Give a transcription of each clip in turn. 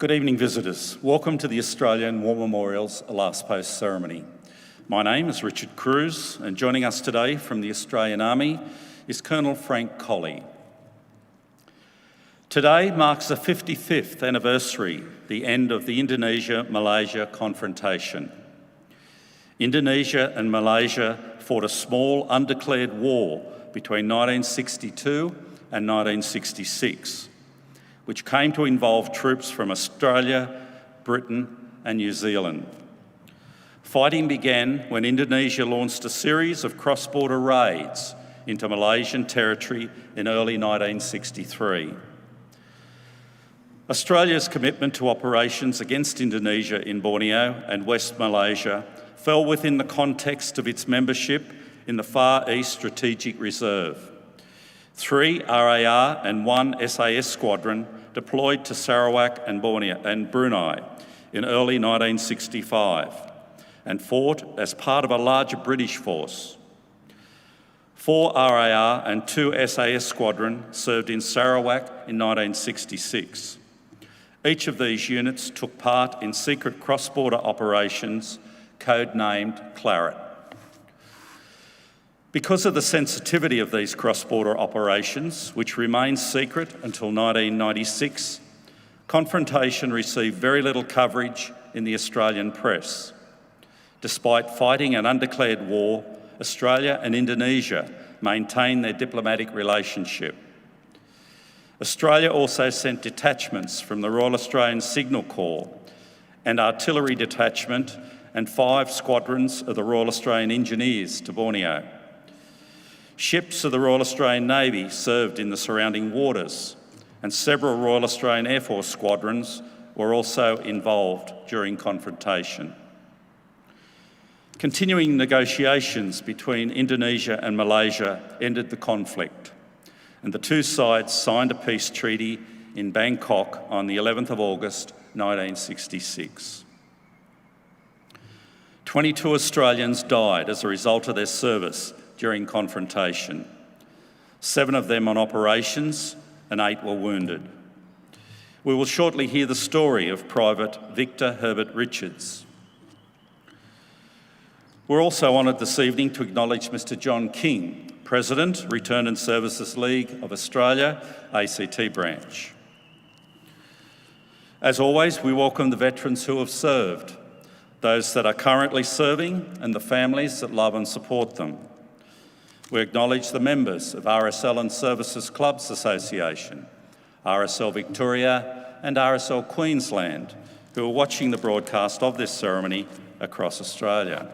Good evening, visitors. Welcome to the Australian War Memorial's Last Post ceremony. My name is Richard Cruz, and joining us today from the Australian Army is Colonel Frank Colley. Today marks the 55th anniversary, the end of the Indonesia-Malaysia confrontation. Indonesia and Malaysia fought a small, undeclared war between 1962 and 1966, which came to involve troops from Australia, Britain and New Zealand. Fighting began when Indonesia launched a series of cross-border raids into Malaysian territory in early 1963. Australia's commitment to operations against Indonesia in Borneo and West Malaysia fell within the context of its membership in the Far East Strategic Reserve. 3 RAR and 1 SAS squadron deployed to Sarawak and Brunei in early 1965 and fought as part of a larger British force. 4 RAR and 2 SAS squadron served in Sarawak in 1966. Each of these units took part in secret cross-border operations codenamed Claret. Because of the sensitivity of these cross-border operations, which remained secret until 1996, Confrontation received very little coverage in the Australian press. Despite fighting an undeclared war, Australia and Indonesia maintained their diplomatic relationship. Australia also sent detachments from the Royal Australian Signal Corps, an artillery detachment and 5 squadrons of the Royal Australian Engineers to Borneo. Ships of the Royal Australian Navy served in the surrounding waters, and several Royal Australian Air Force squadrons were also involved during Confrontation. Continuing negotiations between Indonesia and Malaysia ended the conflict, and the two sides signed a peace treaty in Bangkok on the 11th of August 1966. 22 Australians died as a result of their service during Confrontation, 7 of them on operations and 8 were wounded. We will shortly hear the story of Private Victor Herbert Richards. We're also honoured this evening to acknowledge Mr John King, President, Return and Services League of Australia, ACT branch. As always, we welcome the veterans who have served, those that are currently serving and the families that love and support them. We acknowledge the members of RSL Services Clubs Association, RSL Victoria and RSL Queensland, who are watching the broadcast of this ceremony across Australia.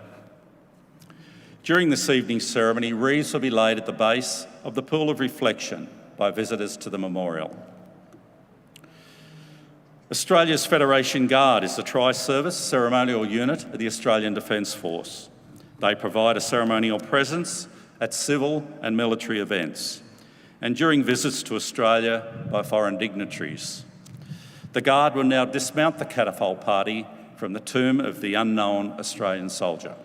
During this evening's ceremony, wreaths will be laid at the base of the pool of reflection by visitors to the memorial. Australia's Federation Guard is the tri-service ceremonial unit of the Australian Defence Force. They provide a ceremonial presence at civil and military events, and during visits to Australia by foreign dignitaries. The Guard will now dismount the catapult party from the tomb of the unknown Australian soldier.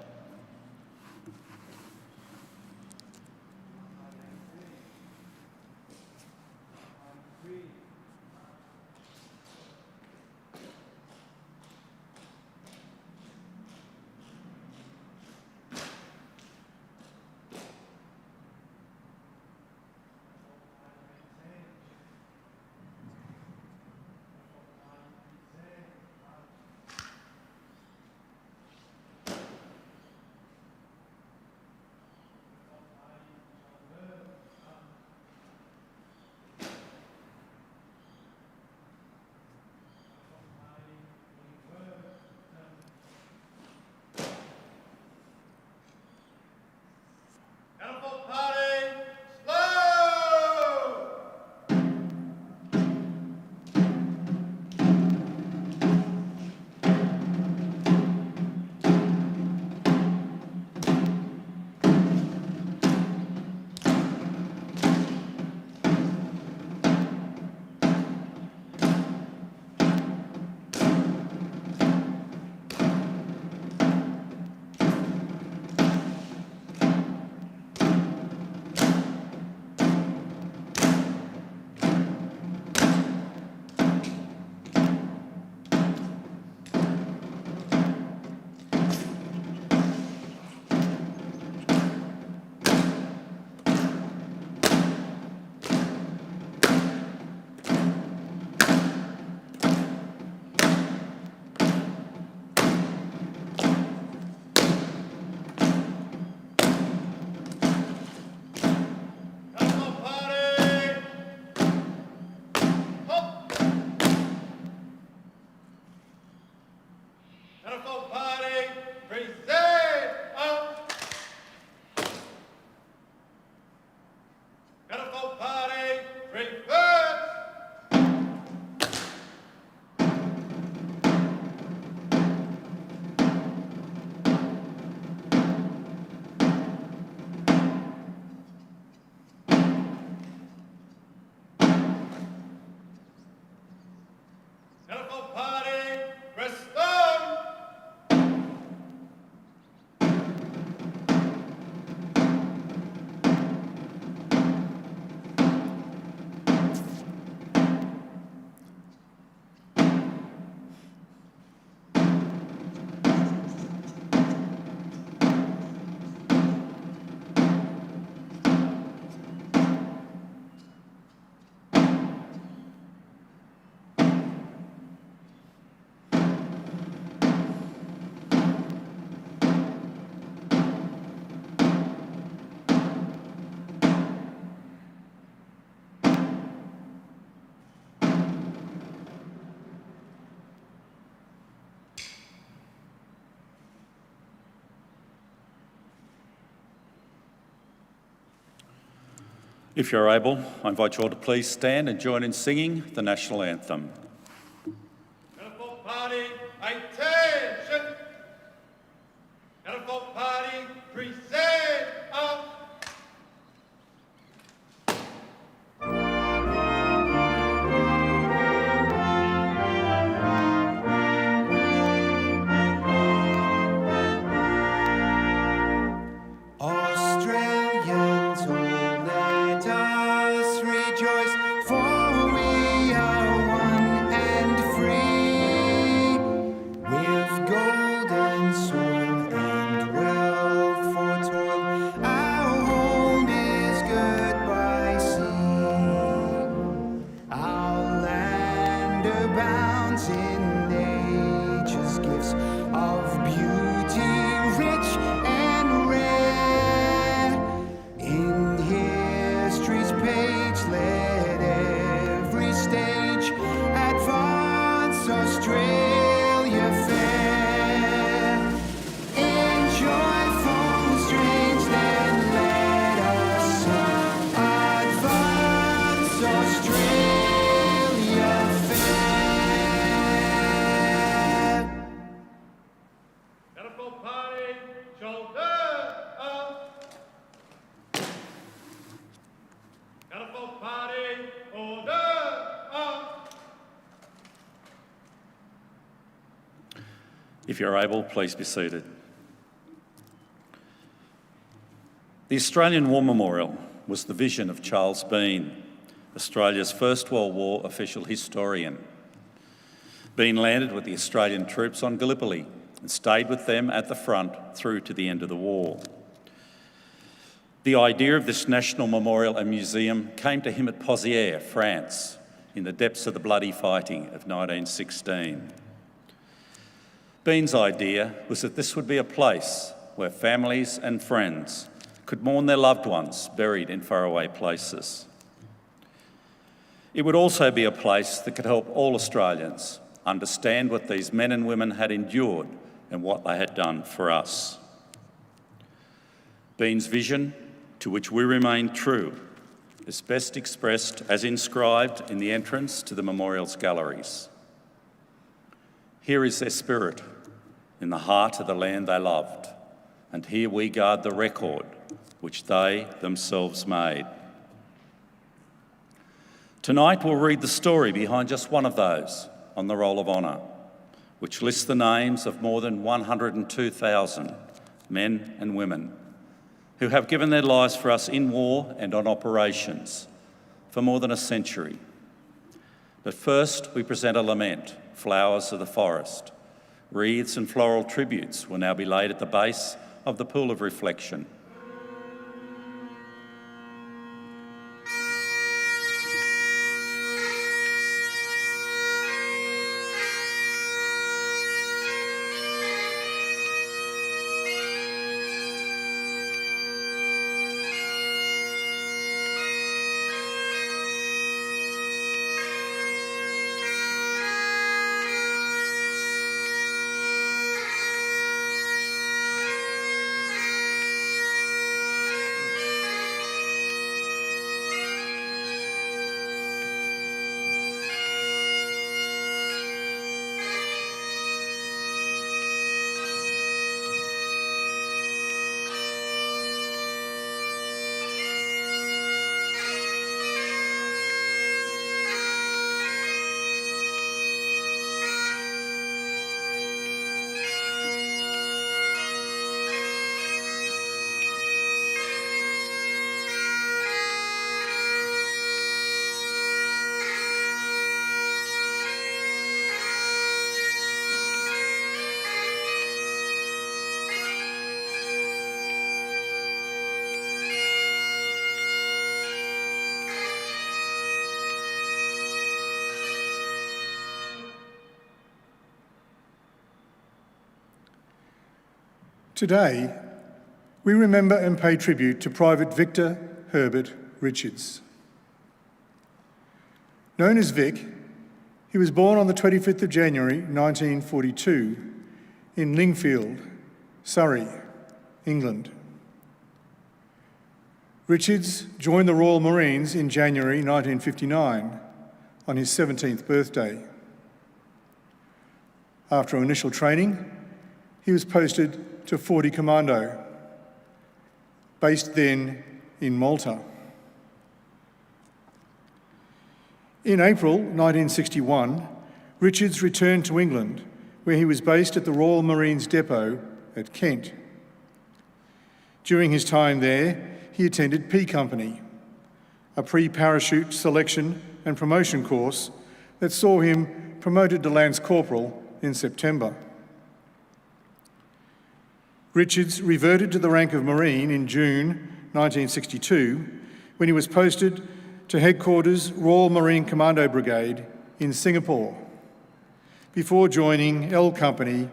Colourful Party, present up. Colourful Party, reverse. Colourful Party, respond. If you're able, I invite you all to please stand and join in singing the national anthem. Colourful Party, attention. Colourful Party, present up. Australians, all let us rejoice, for we are one and free, with golden soil and wealth for toil. Our home is good by sea. Our land abounds in nature's gifts of beauty, rich and rare. In history's page, let every stage advance Australia fair. In joyful strains, then let us sing, advance Australia fair. Colourful Party, shoulder up. Colourful Party, order up. If you're able, please be seated. The Australian War Memorial was the vision of Charles Bean, Australia's First World War official historian. Bean landed with the Australian troops on Gallipoli and stayed with them at the front through to the end of the war. The idea of this national memorial and museum came to him at Pozières, France, in the depths of the bloody fighting of 1916. Bean's idea was that this would be a place where families and friends could mourn their loved ones buried in faraway places. It would also be a place that could help all Australians understand what these men and women had endured and what they had done for us. Bean's vision, to which we remain true, is best expressed as inscribed in the entrance to the memorial's galleries. Here is their spirit, in the heart of the land they loved, and here we guard the record which they themselves made. Tonight we'll read the story behind just one of those on the Roll of Honour, which lists the names of more than 102,000 men and women who have given their lives for us in war and on operations for more than a century. But first we present a lament, Flowers of the Forest. Wreaths and floral tributes will now be laid at the base of the pool of reflection. Today, we remember and pay tribute to Private Victor Herbert Richards. Known as Vic, he was born on the 25th of January 1942 in Lingfield, Surrey, England. Richards joined the Royal Marines in January 1959 on his 17th birthday. After initial training, he was posted to 40 Commando, based then in Malta. In April 1961, Richards returned to England, where he was based at the Royal Marines Depot at Kent. During his time there, he attended P Company, a pre-parachute selection and promotion course that saw him promoted to Lance Corporal in September. Richards reverted to the rank of Marine in June 1962 when he was posted to Headquarters Royal Marine Commando Brigade in Singapore, before joining L Company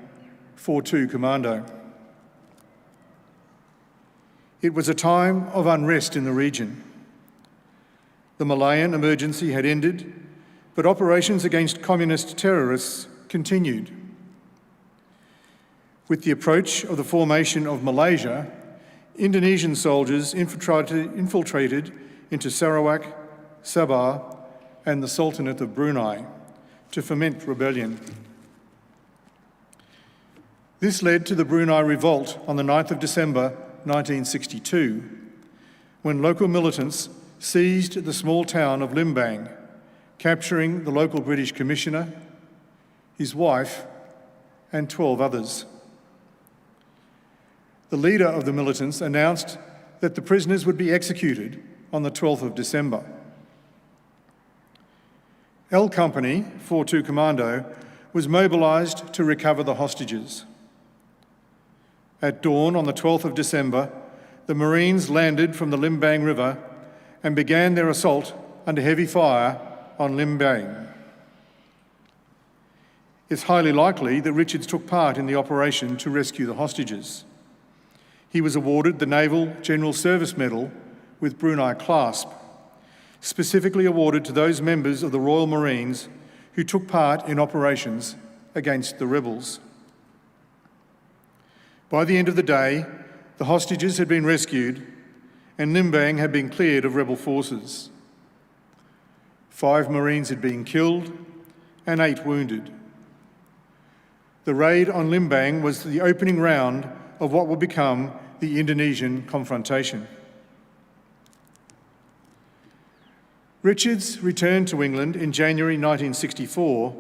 42 Commando. It was a time of unrest in the region. The Malayan emergency had ended, but operations against communist terrorists continued. With the approach of the formation of Malaysia, Indonesian soldiers infiltrated into Sarawak, Sabah, and the Sultanate of Brunei to foment rebellion. This led to the Brunei Revolt on the 9th of December 1962, when local militants seized the small town of Limbang, capturing the local British commissioner, his wife, and 12 others. The leader of the militants announced that the prisoners would be executed on the 12th of December. L Company 42 Commando was mobilised to recover the hostages. At dawn on the 12th of December, the Marines landed from the Limbang River and began their assault under heavy fire on Limbang. It's highly likely that Richards took part in the operation to rescue the hostages. He was awarded the Naval General Service Medal with Brunei clasp, specifically awarded to those members of the Royal Marines who took part in operations against the rebels. By the end of the day, the hostages had been rescued and Limbang had been cleared of rebel forces. 5 Marines had been killed and 8 wounded. The raid on Limbang was the opening round of what would become the Indonesian Confrontation. Richards returned to England in January 1964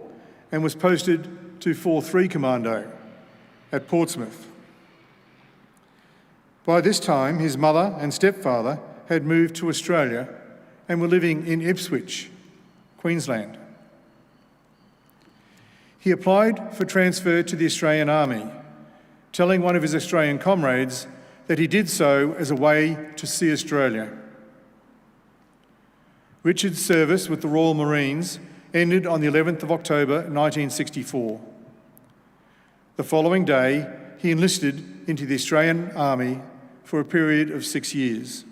and was posted to 4-3 Commando at Portsmouth. By this time, his mother and stepfather had moved to Australia and were living in Ipswich, Queensland. He applied for transfer to the Australian Army, telling one of his Australian comrades that he did so as a way to see Australia. Richard's service with the Royal Marines ended on the 11th of October 1964. The following day, he enlisted into the Australian Army for a period of 6 years.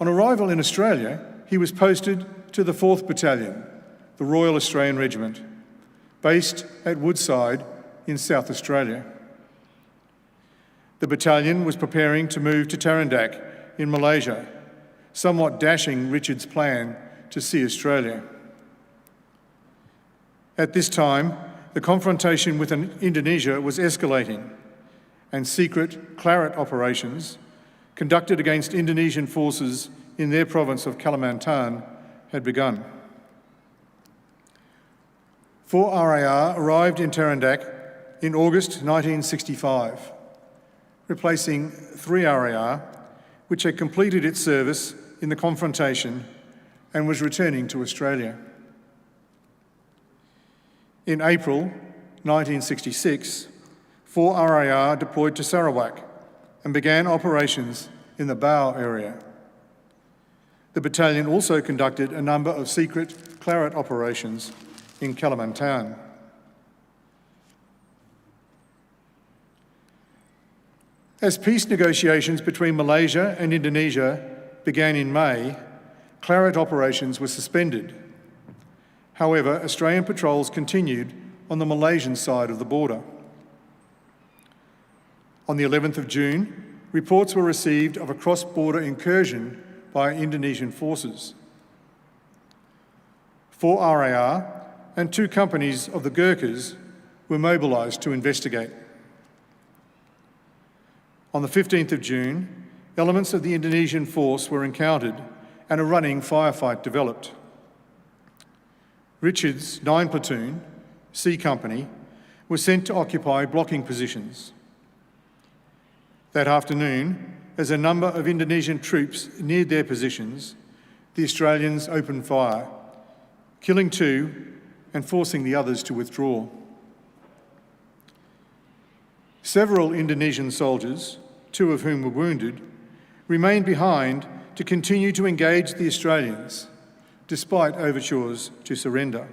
On arrival in Australia, he was posted to the 4th Battalion, the Royal Australian Regiment, based at Woodside in South Australia. The battalion was preparing to move to Tarandak in Malaysia, somewhat dashing Richard's plan to see Australia. At this time, the confrontation with Indonesia was escalating, and secret claret operations conducted against Indonesian forces in their province of Kalimantan had begun. 4 RAR arrived in Tarandak in August 1965, replacing 3 RAR, which had completed its service in the confrontation and was returning to Australia. In April 1966, 4 RAR deployed to Sarawak and began operations in the Bau area. The battalion also conducted a number of secret claret operations in Kalimantan. As peace negotiations between Malaysia and Indonesia began in May, claret operations were suspended. However, Australian patrols continued on the Malaysian side of the border. On the 11th of June, reports were received of a cross-border incursion by Indonesian forces. 4 RAR and 2 companies of the Gurkhas were mobilised to investigate. On the 15th of June, elements of the Indonesian force were encountered and a running firefight developed. Richard's 9 Platoon, C Company, was sent to occupy blocking positions. That afternoon, as a number of Indonesian troops neared their positions, the Australians opened fire, killing 2 and forcing the others to withdraw. Several Indonesian soldiers, 2 of whom were wounded, remained behind to continue to engage the Australians, despite overtures to surrender.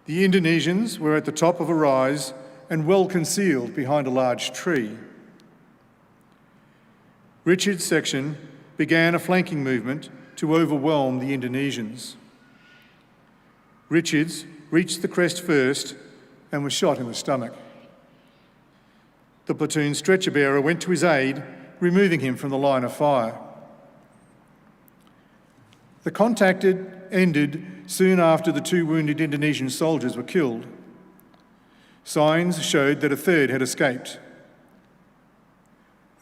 The Indonesians were at the top of a rise and well concealed behind a large tree. Richard's section began a flanking movement to overwhelm the Indonesians. Richards reached the crest first and was shot in the stomach. The platoon stretcher bearer went to his aid, removing him from the line of fire. The contact ended soon after the 2 wounded Indonesian soldiers were killed. Signs showed that a 3rd had escaped.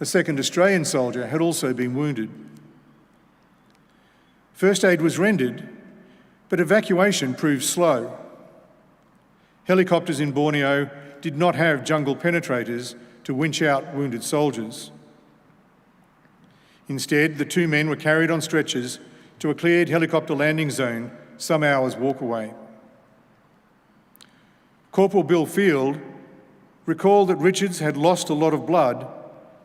A 2nd Australian soldier had also been wounded. First aid was rendered, but evacuation proved slow. Helicopters in Borneo did not have jungle penetrators to winch out wounded soldiers. Instead, the 2 men were carried on stretchers to a cleared helicopter landing zone some hours' walk away. Corporal Bill Field recalled that Richards had lost a lot of blood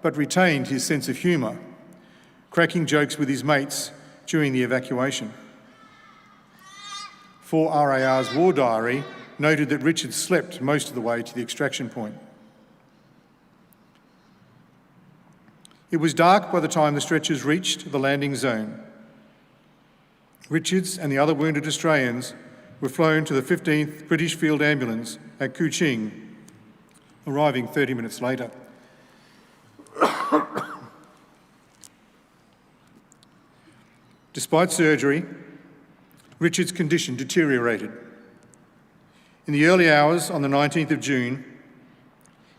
but retained his sense of humour, cracking jokes with his mates during the evacuation. 4 RAR's war diary noted that Richards slept most of the way to the extraction point. It was dark by the time the stretchers reached the landing zone. Richards and the other wounded Australians were flown to the 15th British Field Ambulance at Kuching, arriving 30 minutes later. Despite surgery, Richard's condition deteriorated. In the early hours on the 19th of June,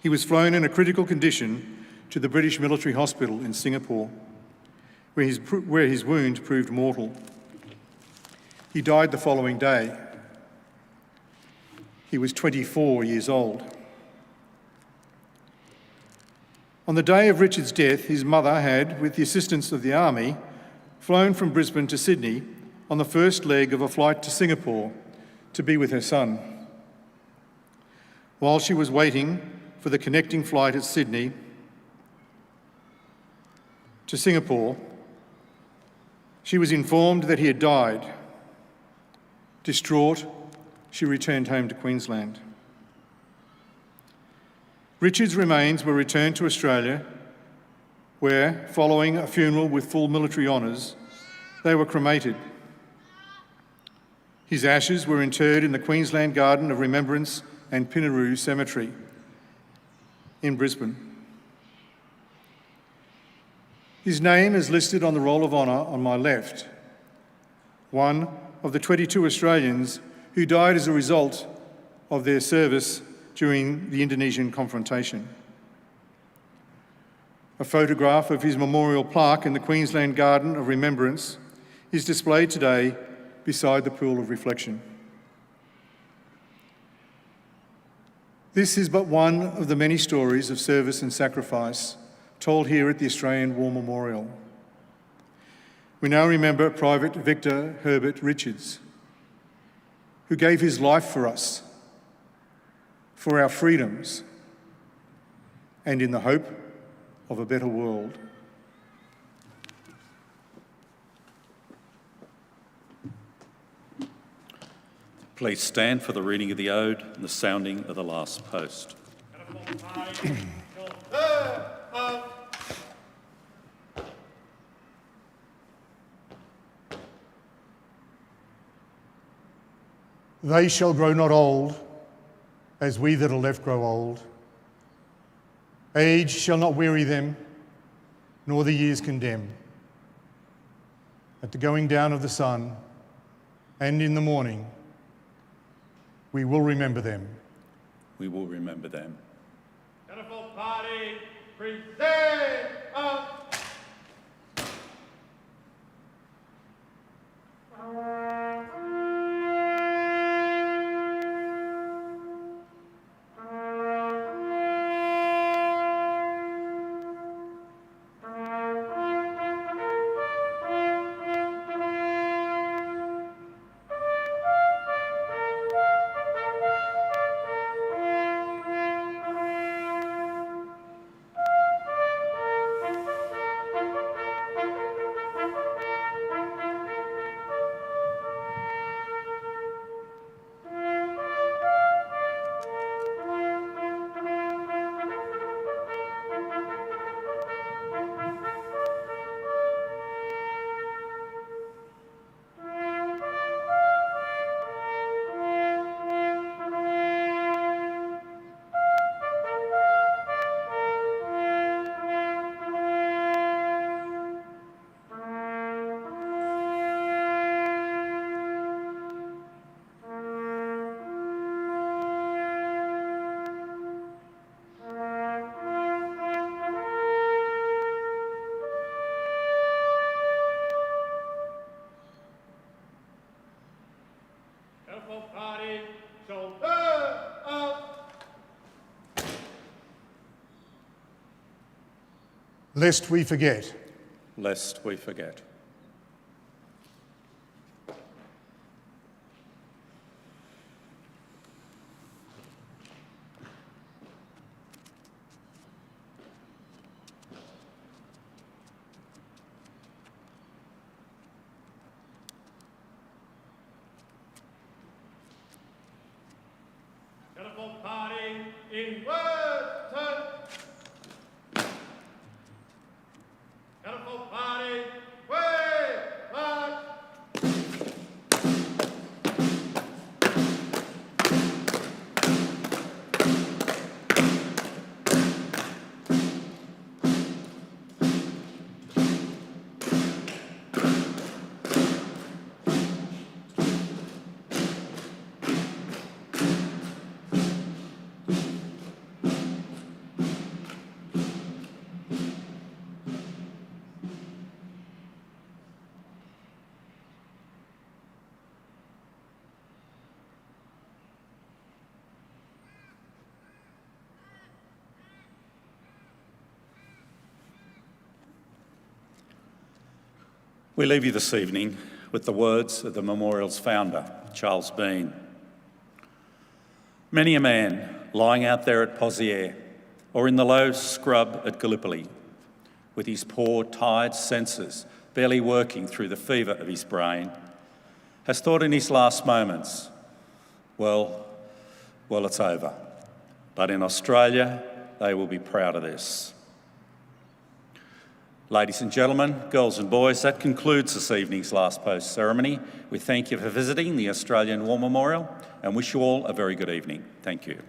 he was flown in a critical condition to the British Military Hospital in Singapore, where his wound proved mortal. He died the following day. He was 24 years old. On the day of Richard's death, his mother had, with the assistance of the Army, flown from Brisbane to Sydney on the first leg of a flight to Singapore to be with her son. While she was waiting for the connecting flight at Sydney to Singapore, she was informed that he had died. Distraught, she returned home to Queensland. Richard's remains were returned to Australia, where, following a funeral with full military honours, they were cremated. His ashes were interred in the Queensland Garden of Remembrance and Pinaroo Cemetery in Brisbane. His name is listed on the Roll of Honour on my left, one of the 22 Australians who died as a result of their service during the Indonesian Confrontation. A photograph of his memorial plaque in the Queensland Garden of Remembrance is displayed today beside the pool of reflection. This is but one of the many stories of service and sacrifice told here at the Australian War Memorial. We now remember Private Victor Herbert Richards, who gave his life for us, for our freedoms, and in the hope of a better world. Please stand for the reading of the ode and the sounding of the last post. They shall grow not old, as we that are left grow old. Age shall not weary them, nor the years condemn. At the going down of the sun, and in the morning, we will remember them. We will remember them. Catapult party, present up. Catapult party, shoulder up. Lest we forget. Lest we forget. Catapult party, inward turn. Catapult party, way march. We leave you this evening with the words of the memorial's founder, Charles Bean. Many a man lying out there at Pozières or in the low scrub at Gallipoli, with his poor, tired senses barely working through the fever of his brain, has thought in his last moments, well, it's over. But in Australia, they will be proud of this. Ladies and gentlemen, girls and boys, that concludes this evening's last post ceremony. We thank you for visiting the Australian War Memorial and wish you all a very good evening. Thank you.